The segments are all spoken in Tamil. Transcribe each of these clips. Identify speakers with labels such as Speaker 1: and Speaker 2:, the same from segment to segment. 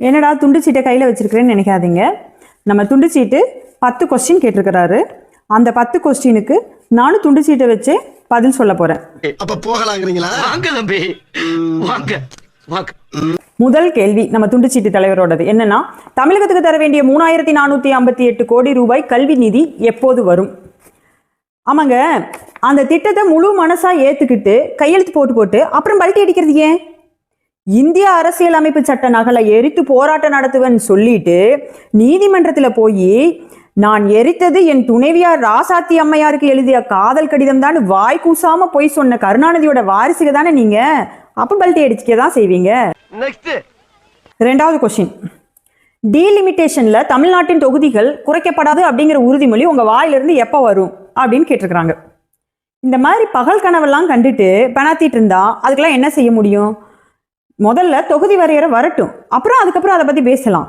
Speaker 1: என்னடா துண்டு சீட்டை கையில் வச்சிருக்கிறேன்னு நினைக்காதீங்க. நம்ம துண்டு சீட்டு 10 கொஸ்டின் கேட்டிருக்கிறாரு. அந்த 10 கொஸ்டினுக்கு நானும் துண்டு சீட்டை வச்சு பதில் சொல்ல போறேன்.
Speaker 2: அப்ப போகலாங்கிறீங்களா? வாங்க தம்பி வாங்க.
Speaker 1: முதல் கேள்வி நம்ம துண்டு சீட்டு தலைவரோடது என்னன்னா, தமிழகத்துக்கு தர வேண்டிய 3458 கோடி ரூபாய் கல்வி நிதி எப்போது வரும்? ஆமாங்க, அந்த திட்டத்தை முழு மனசா ஏத்துக்கிட்டு கையெழுத்து போட்டு அப்புறம் பல்ட்டி அடிக்கிறது ஏன்? இந்திய அரசியல் அமைப்பு சட்ட நகலை எரித்து போராட்டம் நடத்துவேன்னு சொல்லிட்டு நீதிமன்றத்தில் போய் நான் எரித்தது என் துணைவியார் ராசாத்தி அம்மையாருக்கு எழுதிய காதல் கடிதம் தான் வாய் கூசாம போய் சொன்ன கருணாநிதியோட வாரிசுக்கு தானே நீங்க. அப்ப பல்ட்டி அடிச்சுக்க தான் செய்வீங்க. ரெண்டாவது கொஸ்டின், டீலிமிட்டேஷன்ல தமிழ்நாட்டின் தொகுதிகள் குறைக்கப்படாது அப்படிங்கிற உறுதிமொழி உங்க வாயிலிருந்து எப்ப வரும் அப்படின்னு கேட்டிருக்கிறாங்க. இந்த மாதிரி பகல் கனவெல்லாம் கண்டுட்டு பெணாத்திட்டு இருந்தா அதுக்கெல்லாம் என்ன செய்ய முடியும்? முதல்ல தொகுதி வரையறை வரட்டும், அப்புறம் அதுக்கப்புறம் அதை பத்தி பேசலாம்.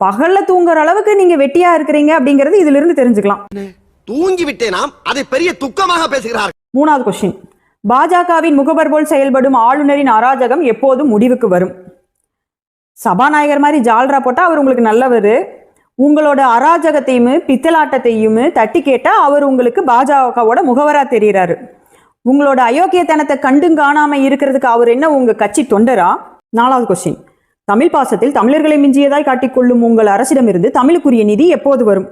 Speaker 1: பகல்ல தூங்குற அளவுக்கு நீங்க வெட்டியா இருக்கிறீங்க அப்படிங்கிறது இதுல இருந்து தெரிஞ்சுக்கலாம்.
Speaker 2: தூங்கி விட்டேனாம், அதை பெரிய துக்கமாக பேசுகிறார்.
Speaker 1: மூணாவது கொஸ்டின், பாஜகவின் முகவர் போல் செயல்படும் ஆளுநரின் அராஜகம் எப்போது முடிவுக்கு வரும்? சபாநாயகர் மாதிரி ஜால்ரா போட்டா அவர் உங்களுக்கு நல்லவர், உங்களோட அராஜகத்தையும் பித்தலாட்டத்தையும் தட்டி கேட்டா அவர் உங்களுக்கு பாஜகவோட முகவரா தெரிகிறாரு. உங்களோட அயோக்கியத்தனத்தை கண்டும் காணாம இருக்கிறதுக்கு அவர் என்ன உங்க கட்சி தொண்டரா? நாலாவது கொஸ்டின், தமிழ் பாசத்தில் தமிழர்களை மிஞ்சியதாய் காட்டிக்கொள்ளும் உங்கள் அரசிடமிருந்து தமிழுக்குரிய நிதி எப்போது வரும்?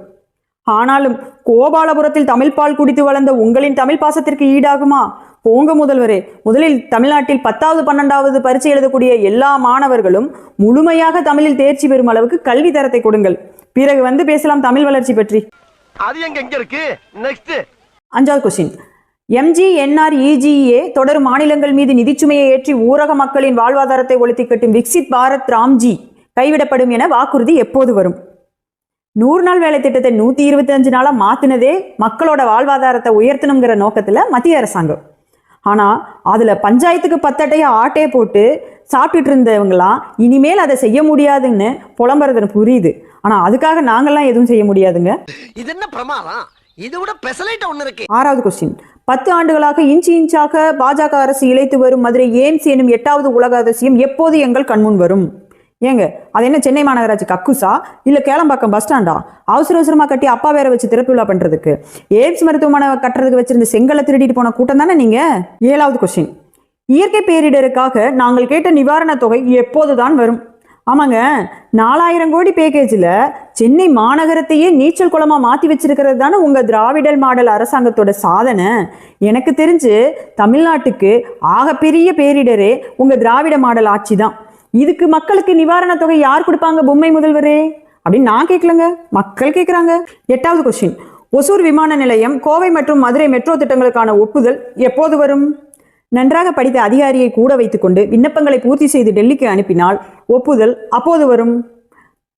Speaker 1: ஆனாலும் கோபாலபுரத்தில் தமிழ் பால் குடித்து வளர்ந்த உங்களின் தமிழ் பாசத்திற்கு ஈடாகுமா? போங்க முதல்வரே, முதலில் தமிழ்நாட்டில் 10வது 12வது பரீட்சை எழுதக்கூடிய எல்லா மாணவர்களும் முழுமையாக தமிழில் தேர்ச்சி பெறும் அளவுக்கு கல்வி தரத்தை கொடுங்கள். பிறகு வந்து பேசலாம் தமிழ் வளர்ச்சி பற்றி. அஞ்சாவது கொஸ்டின், MGNREGA தொடரும் மாநிலங்கள் மீது நிதிச்சுமையை ஏற்றி ஊரக மக்களின் வாழ்வாதாரத்தை ஒழித்து கட்டும் விக்சித் பாரத் ராம்ஜி கைவிடப்படும் என வாக்குறுதி எப்போது வரும்? 100 நாள் வேலை திட்டத்தை 125 நாளா மாத்தினதே மக்களோட வாழ்வாதாரத்தை உயர்த்தணுங்கிற நோக்கத்துல மத்திய அரசாங்கம். ஆனா அதுல பஞ்சாயத்துக்கு 10 அட்டையை ஆட்டே போட்டு சாப்பிட்டுட்டு இருந்தவங்களாம் இனிமேல் அதை செய்ய முடியாதுன்னு புலம்புறதுன்னு புரியுது. ஆனா அதுக்காக நாங்கெல்லாம் எதுவும் செய்ய முடியாதுங்க.
Speaker 2: இது என்ன பிரமாதம்? இதை விட பெசலைட் ஒண்ணு இருக்கு.
Speaker 1: ஆறாவது கொஸ்டின், 10 ஆண்டுகளாக இன்ச்சாக பாஜக அரசு இழைத்து வரும் மதுரை எய்ம்ஸ் எனும் 8வது உலக அதிசயம் எப்போது எங்கள் கண்முன் வரும்? ஏங்க, அது என்ன சென்னை மாநகராட்சி கக்குசா இல்ல கேளம்பாக்கம் பஸ் ஸ்டாண்டா? அவசரமா கட்டி அப்பா வேற வச்சு திறப்பு விழா பண்றதுக்கு எய்ம்ஸ் மருத்துவமனை கட்டுறதுக்கு வச்சிருந்த செங்கலை திருடிட்டு போன கூட்டம் தானே நீங்க? ஏழாவது கொஸ்டின், இயற்கை பேரிடருக்காக நாங்கள் கேட்ட நிவாரண தொகை எப்போதுதான் வரும்? ஆமாங்க, 4000 கோடி பேக்கேஜில் சென்னை மாநகரத்தையே நீச்சல் குளமா மாற்றி வச்சிருக்கிறது தானே உங்கள் திராவிடல் மாடல் அரசாங்கத்தோட சாதனை. எனக்கு தெரிஞ்சு தமிழ்நாட்டுக்கு ஆகப்பெரிய பேரிடரே உங்கள் திராவிட மாடல் ஆட்சி தான். இதுக்கு மக்களுக்கு நிவாரண தொகை யார் கொடுப்பாங்க பொம்மை முதல்வரே அப்படின்னு நான் கேட்கலங்க, மக்கள் கேட்குறாங்க. எட்டாவது கொஸ்டின், ஒசூர் விமான நிலையம், கோவை மற்றும் மதுரை மெட்ரோ திட்டங்களுக்கான ஒப்புதல் எப்போது வரும்? நன்றாக படித்த அதிகாரியை கூட வைத்துக்கொண்டு விண்ணப்பங்களை பூர்த்தி செய்து டெல்லிக்கு அனுப்பினால் ஒப்புதல் அப்போது வரும்.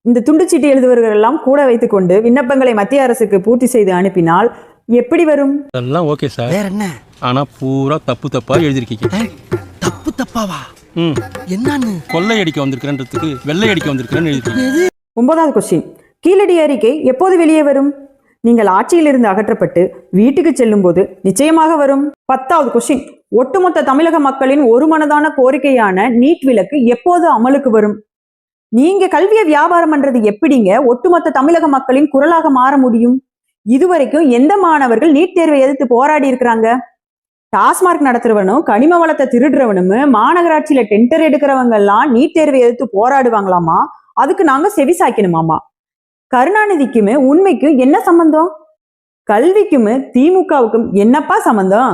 Speaker 1: இந்த துண்டுச்சீட்டு எழுதுவர்கள் எல்லாம் கூட வைத்துக்கொண்டு விண்ணப்பங்களை மத்திய அரசுக்கு பூர்த்தி செய்து அனுப்பினால் எப்படி வரும்?
Speaker 3: எல்லாம் ஓகே சார், வேற என்ன? ஆனா பூரா தப்பா எழுதிருக்கீங்க.
Speaker 2: தப்பு தப்பாவா? என்னன்னு?
Speaker 3: கொள்ளை அடிக்க வந்திருக்கிறன்றதுக்கு வெள்ளை அடிக்க வந்திருக்கிறேன்னு எழுதிருக்கீங்க.
Speaker 1: 9வது கொஸ்டின், கீழடி அறிக்கை எப்போது வெளியே வரும்? நீங்கள் ஆட்சியிலிருந்து அகற்றப்பட்டு வீட்டுக்கு செல்லும் போது நிச்சயமாக வரும். 10வது கொஸ்டின், ஒட்டுமொத்த தமிழக மக்களின் ஒரு மனதான கோரிக்கையான நீட் விலக்கு எப்போது அமலுக்கு வரும்? நீங்க கல்வியை வியாபாரம் பண்றது எப்படிங்க ஒட்டுமொத்த தமிழக மக்களின் குரலாக மாற முடியும்? இதுவரைக்கும் எந்த மாணவர்கள் நீட் தேர்வை எதிர்த்து போராடி இருக்கிறாங்க? டாஸ்மார்க் நடத்துறவனும் கனிம வளத்தை திருடுறவனும் மாநகராட்சியில டெண்டர் எடுக்கிறவங்க எல்லாம் நீட் தேர்வை எதிர்த்து போராடுவாங்களாமா? அதுக்கு நாங்க செவி சாய்க்கணுமாமா? கருணாநிதிக்குமே உண்மைக்கும் என்ன சம்பந்தம்? கல்விக்கும் திமுகவுக்கும் என்னப்பா சம்பந்தம்?